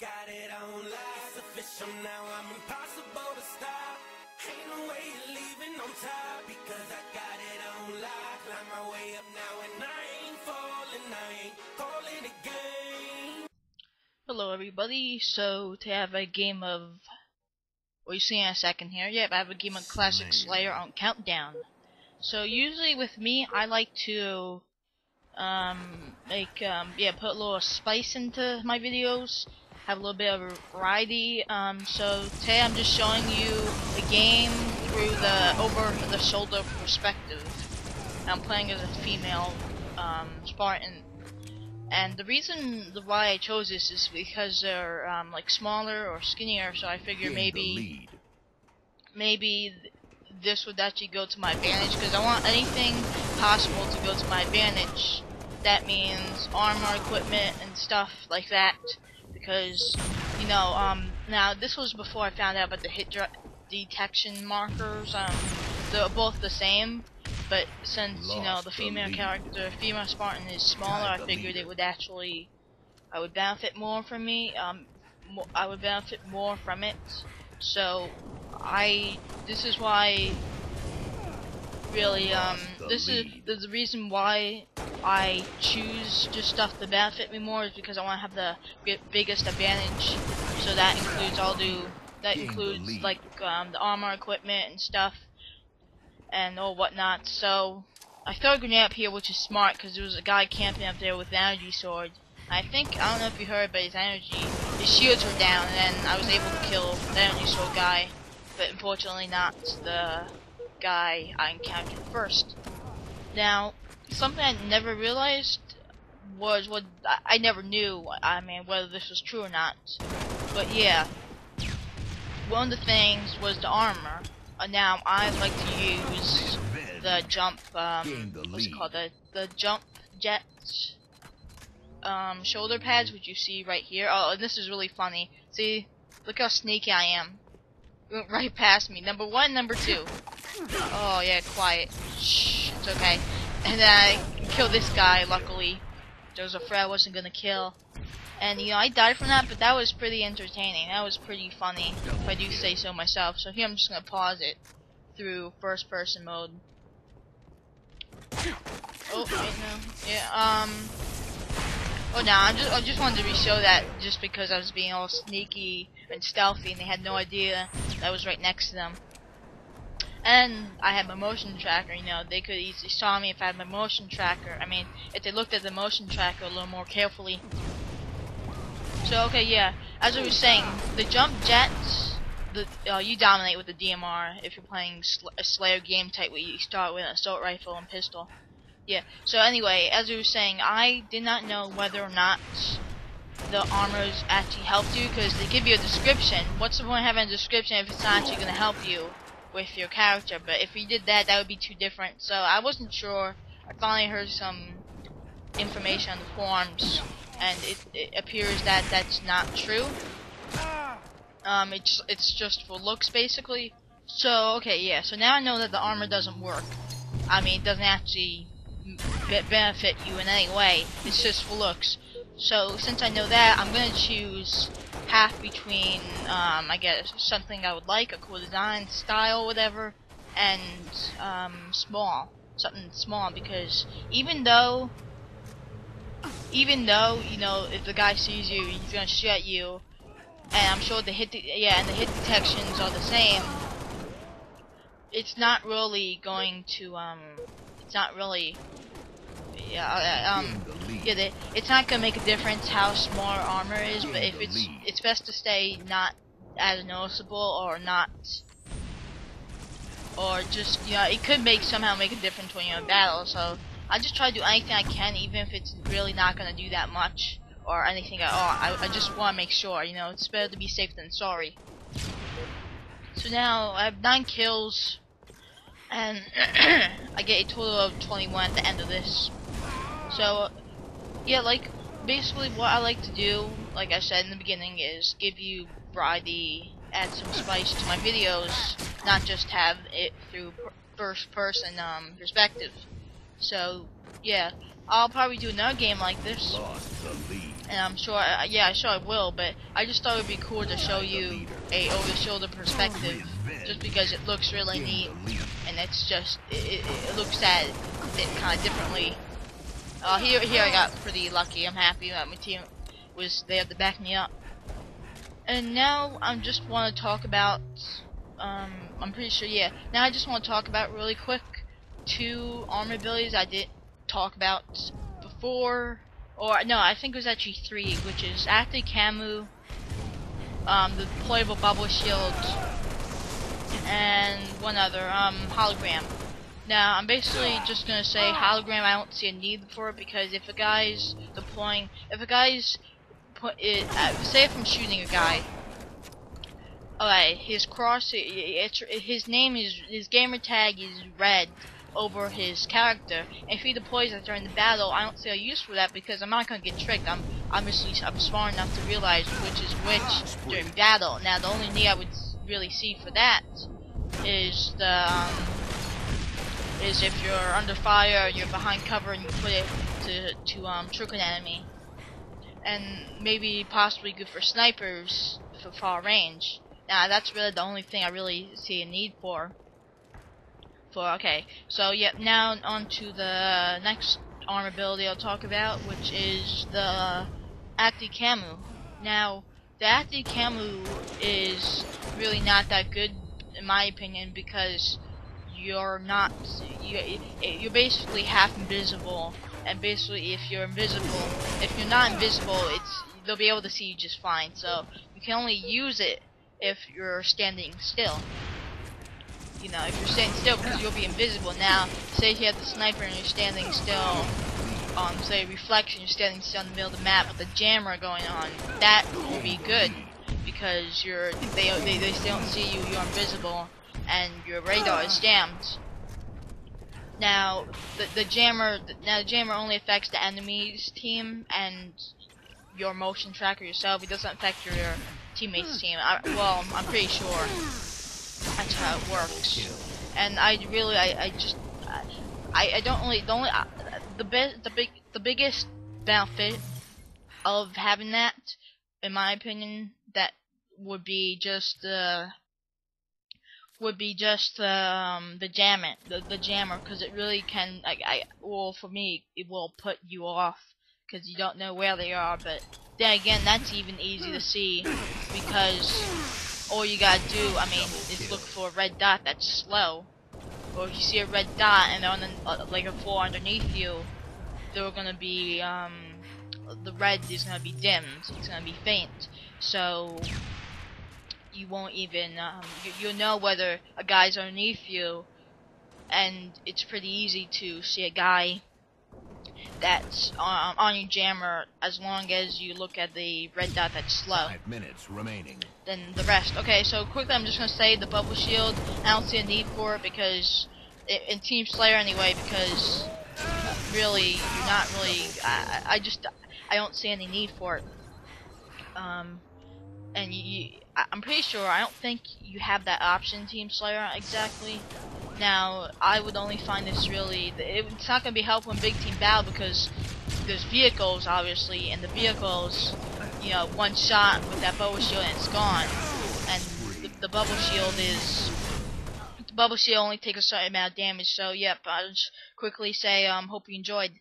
got it on live. It's official now, I'm impossible to stop. Ain't no way you're leaving on top, because I got it on live. Climb my way up now and I ain't falling, I ain't calling it game. Hello everybody, so to have a game of, well, you see in a second here, yep, I have a game of Classic Slayer on Countdown. So usually with me, I like to put a little spice into my videos, have a little bit of variety. So today I'm just showing you the game through the over-the-shoulder perspective. I'm playing as a female Spartan, and the reason why I chose this is because they're like smaller or skinnier. So I figure maybe this would actually go to my advantage, because I want anything possible to go to my advantage. That means armor, equipment, and stuff like that. Because, you know, now this was before I found out about the hit detection markers. They're both the same, but since, you know, the female female Spartan is smaller, I figured it would actually, I would benefit more from me. I would benefit more from it. So this is why, really, this is the reason why I choose just stuff to benefit me more, is because I want to have the biggest advantage. So that includes like the armor, equipment, and stuff, and all whatnot. So I throw a grenade up here, which is smart, because there was a guy camping up there with an energy sword. I don't know if you heard, but his shields were down, and then I was able to kill the energy sword guy, but unfortunately not the guy I encountered first. Now, something I never realized was I never knew, I mean, whether this was true or not. But yeah, one of the things was the armor. Now I like to use the jump, what's it called? The jump jet shoulder pads, which you see right here. Oh, and this is really funny. See, look how sneaky I am. It went right past me. Number one, number two. Oh yeah, quiet. Shh, it's okay. And then I killed this guy, luckily. There was a threat I wasn't gonna kill. And, you know, I died from that, but that was pretty entertaining. That was pretty funny, if I do say so myself. So here I'm just gonna pause it through first person mode. Oh, wait, no. Yeah, oh, no, I just wanted to show that, just because I was being all sneaky and stealthy, and they had no idea that I was right next to them. And I had my motion tracker, you know, they could easily saw me if I had my motion tracker. I mean, if they looked at the motion tracker a little more carefully. So, okay, yeah, as I was saying, the jump jets, you dominate with the DMR if you're playing a Slayer game type where you start with an assault rifle and pistol. Yeah, so anyway, as I was saying, I did not know whether or not the armors actually helped you, because they give you a description. What's the point of having a description if it's not actually going to help you with your character? But if you did that, that would be too different. So I wasn't sure. I finally heard some information on the forums, and it appears that that's not true. It's just for looks, basically. So okay, yeah. So now I know that the armor doesn't work. I mean, it doesn't actually benefit you in any way. It's just for looks. So since I know that, I'm gonna choose half between, I guess, something I would like, a cool design, style, whatever, and something small, because even though, you know, if the guy sees you, he's gonna shoot at you, and I'm sure the hit detections are the same. It's not really going to, it's not really, it's not gonna make a difference how small armor is, but if it's best to stay not as noticeable, or not, or just, you know, it could somehow make a difference when you're in battle. So I just try to do anything I can, even if it's really not gonna do that much or anything at all. I just want to make sure, you know, it's better to be safe than sorry. So now I have 9 kills, and I get a total of 21 at the end of this. So yeah, like, basically what I like to do, like I said in the beginning, is give you variety, add some spice to my videos, not just have it through first person perspective. So yeah, I'll probably do another game like this. and I'm sure, yeah, sure I will, but I just thought it would be cool to show you a over-the-shoulder perspective, just because it looks really neat, and it's just, it looks at it kind of differently. Here I got pretty lucky. I'm happy that my team was there to back me up. And now I just want to talk about, I'm pretty sure, yeah. Now I just want to talk about really quick 2 armor abilities I didn't talk about before, or no, I think it was actually 3, which is Active Camu, the deployable bubble shield, and one other, hologram. Now I'm basically just gonna say hologram. I don't see a need for it because if a guy's deploying, if a guy's say if I'm shooting a guy. Alright, his name is, his gamer tag is red over his character. And if he deploys that during the battle, I don't see a use for that because I'm not gonna get tricked. I'm smart enough to realize which is which during battle. Now the only need I would really see for that is is if you're under fire, or you're behind cover, and you put it to trick an enemy. And maybe possibly good for snipers for far range. Now that's really the only thing I really see a need for. Okay, so yeah, now on to the next armor ability I'll talk about, which is the Active Camu. Now the Active Camu is really not that good in my opinion because you're basically half invisible. And basically, if you're not invisible, they'll be able to see you just fine. So you can only use it if you're standing still. You know, if you're standing still, because you'll be invisible. Now, say you have the sniper and you're standing still, say reflection, you're standing still in the middle of the map with a jammer going on. That will be good because they still don't see you. You're invisible, and your radar is jammed. Now the jammer only affects the enemy's team and your motion tracker yourself. It doesn't affect your teammates' team. Well, I'm pretty sure that's how it works. And the biggest benefit of having that, in my opinion, that would be just the jammer, because it really can, well, for me, it will put you off because you don't know where they are. But then again, that's even easy to see because all you gotta do, is look for a red dot that's slow. Or if you see a red dot and on like a floor underneath you, they're gonna be the red is gonna be dimmed. It's gonna be faint. So you won't even you'll know whether a guy's underneath you, and it's pretty easy to see a guy that's on your jammer as long as you look at the red dot that's slow. 5 minutes remaining. Then the rest. Okay, so quickly I'm just gonna say the bubble shield. I don't see a need for it because in Team Slayer anyway, because really you're not really. I don't see any need for it. And I'm pretty sure, I don't think you have that option, Team Slayer, exactly. Now, I would only find this really, it's not going to be helpful in big team battle because there's vehicles, obviously, and the vehicles, you know, one shot with that bubble shield and it's gone. And the bubble shield only takes a certain amount of damage, so yep, I'll just quickly say, hope you enjoyed.